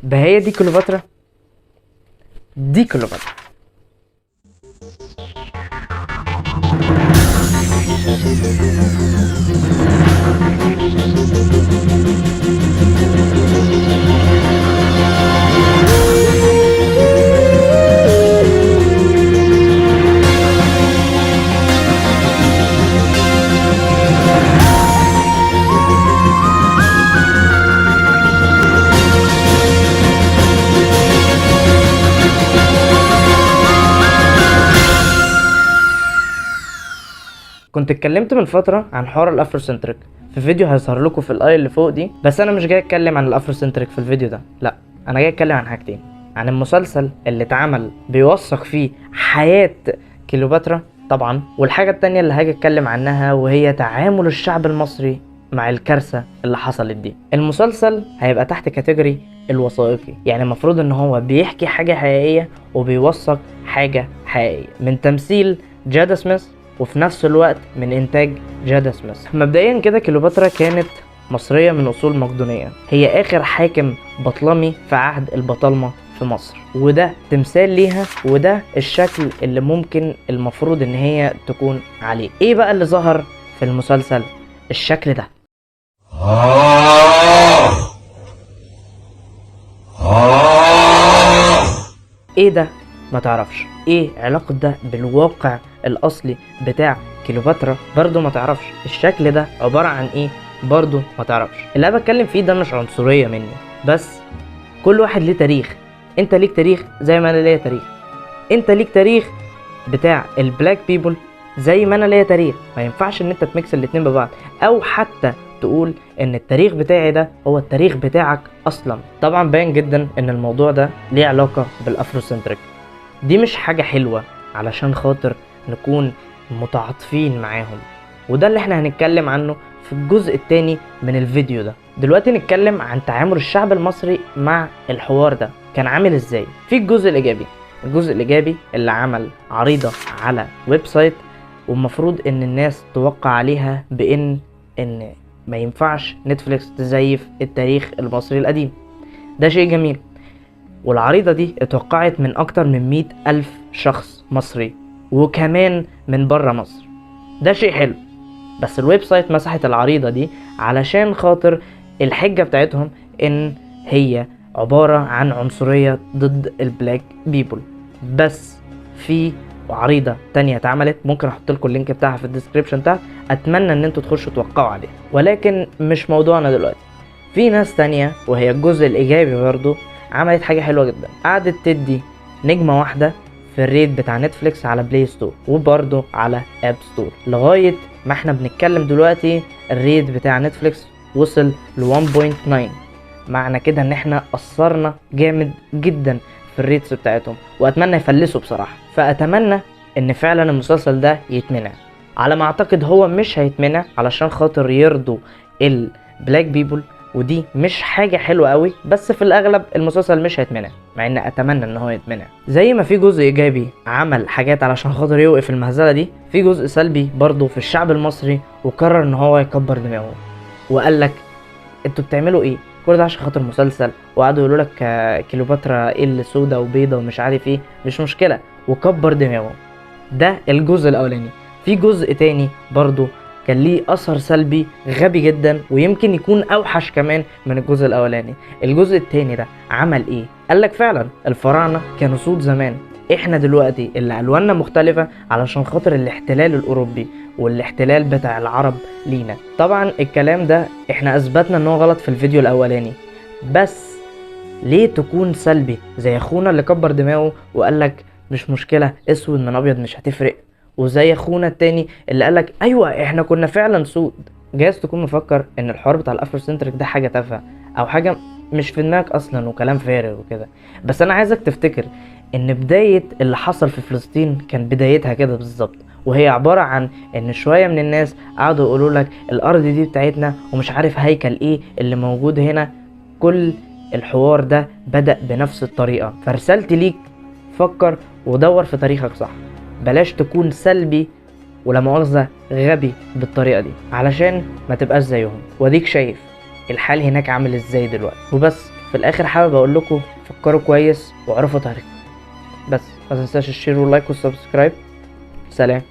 بهي دي كليوباترا، دي كليوباترا. كنت اتكلمت من فتره عن حوار الافروسنتريك في فيديو هيظهر لكم في الاي اللي فوق دي، بس انا مش جاي اتكلم عن الافروسنتريك في الفيديو ده، لا انا جاي اتكلم عن حاجتين. عن المسلسل اللي اتعمل بيوثق فيه حياه كليوباترا طبعا، والحاجه التانية اللي هاجي اتكلم عنها وهي تعامل الشعب المصري مع الكارثه اللي حصلت دي. المسلسل هيبقى تحت كاتيجوري الوثائقي، يعني المفروض ان هو بيحكي حاجه حقيقيه وبيوثق حاجه حقيقيه من تمثيل جادا سميث وفي نفس الوقت من انتاج جادا سميث. مبدئيا كده كليوباترا كانت مصرية من اصول مقدونية، هي اخر حاكم بطلمي في عهد البطالمة في مصر، وده تمثال ليها وده الشكل اللي ممكن المفروض ان هي تكون عليه. ايه بقى اللي ظهر في المسلسل؟ الشكل ده. ايه ده؟ ما تعرفش ايه علاقة ده بالواقع الاصلي بتاع كليوباترا؟ برضو ما تعرفش الشكل ده عبارة عن ايه؟ برضو ما تعرفش. اللي انا بتكلم فيه ده مش عنصرية مني، بس كل واحد ليه تاريخ. انت ليك تاريخ زي ما انا ليا تاريخ، انت ليك تاريخ بتاع البلاك بيبل زي ما انا ليا تاريخ. ما ينفعش ان انت تميكس الاتنين ببعض، او حتى تقول ان التاريخ بتاعي ده هو التاريخ بتاعك اصلا. طبعا باين جدا ان الموضوع ده ليه علاقة بالافروسنتريك. دي مش حاجة حلوة علشان خاطر نكون متعاطفين معاهم، وده اللي احنا هنتكلم عنه في الجزء التاني من الفيديو ده. دلوقتي نتكلم عن تعامل الشعب المصري مع الحوار ده كان عامل ازاي. في الجزء الايجابي، الجزء الايجابي اللي عمل عريضة على ويب سايت والمفروض ان الناس توقع عليها بان ما ينفعش نتفليكس تزيف التاريخ المصري القديم. ده شيء جميل، والعريضة دي اتوقعت من اكتر من 100,000 شخص مصري وكمان من برا مصر. ده شيء حلو، بس الويب سايت مسحت العريضة دي علشان خاطر الحجة بتاعتهم ان هي عبارة عن عنصرية ضد البلاك بيبل. بس في عريضة تانية اتعملت، ممكن احط لكم اللينك بتاعها في الديسكريبشن تحت، اتمنى ان انتوا تخشوا توقعوا عليها، ولكن مش موضوعنا دلوقتي. في ناس تانية وهي الجزء الايجابي برضو عملت حاجة حلوة جدا، قعدت تدي نجمة واحدة في الريت بتاع نتفليكس على بلاي ستور وبرضه على اب ستور. لغاية ما احنا بنتكلم دلوقتي الريت بتاع نتفليكس وصل ل 1.9، معنى كده ان احنا قصرنا جامد جدا في الريتس بتاعتهم، واتمنى يفلسوا بصراحة. فاتمنى ان فعلا المسلسل ده يتمنع. على ما اعتقد هو مش هيتمنع علشان خاطر يرضوا البلاك بيبل، ودي مش حاجة حلوة قوي، بس في الاغلب المسلسل مش هيتمنع، مع ان اتمنى ان هو يتمنع. زي ما في جزء ايجابي عمل حاجات علشان خاطر يوقف المهزلة دي، في جزء سلبي برضه في الشعب المصري وقرر ان هو يكبر دماغه وقال لك انتوا بتعملوا ايه؟ كل ده عشان خاطر مسلسل، وقعدوا يقولوا لك كليوباترا ايه اللي سودا وبيضة ومش عارف ايه، مش مشكلة، وكبر دماغه. ده الجزء الاولاني. في جزء تاني برضه كان ليه اثر سلبي غبي جدا، ويمكن يكون اوحش كمان من الجزء الاولاني. الجزء التاني ده عمل ايه؟ قالك فعلا الفراعنه كانوا سود زمان، احنا دلوقتي اللي الواننا مختلفه علشان خاطر الاحتلال الاوروبي والاحتلال بتاع العرب لينا. طبعا الكلام ده احنا اثبتنا ان هو غلط في الفيديو الاولاني، بس ليه تكون سلبي زي اخونا اللي كبر دماغه وقالك مش مشكله اسود من ابيض مش هتفرق، وزي اخونا التاني اللي قالك ايوه احنا كنا فعلا سود؟ جايز تكون مفكر ان الحوار بتاع الافروسنتريك ده حاجه تافهه او حاجه مش في دماغك اصلا وكلام فارغ وكده، بس انا عايزك تفتكر ان بدايه اللي حصل في فلسطين كان بدايتها كده بالظبط، وهي عباره عن ان شويه من الناس قعدوا يقولوا لك الارض دي بتاعتنا ومش عارف هيكل ايه اللي موجود هنا. كل الحوار ده بدأ بنفس الطريقه. فرسالتي ليك فكر ودور في تاريخك صح، بلاش تكون سلبي ولا مؤاخذة غبي بالطريقة دي علشان ما تبقاش زيهم. وديك شايف الحال هناك عامل ازاي دلوقتي. وبس، في الاخر حابب اقول لكم فكروا كويس واعرفوا تاريخكم. بس ما تنساش الشير واللايك والسبسكرايب. سلام.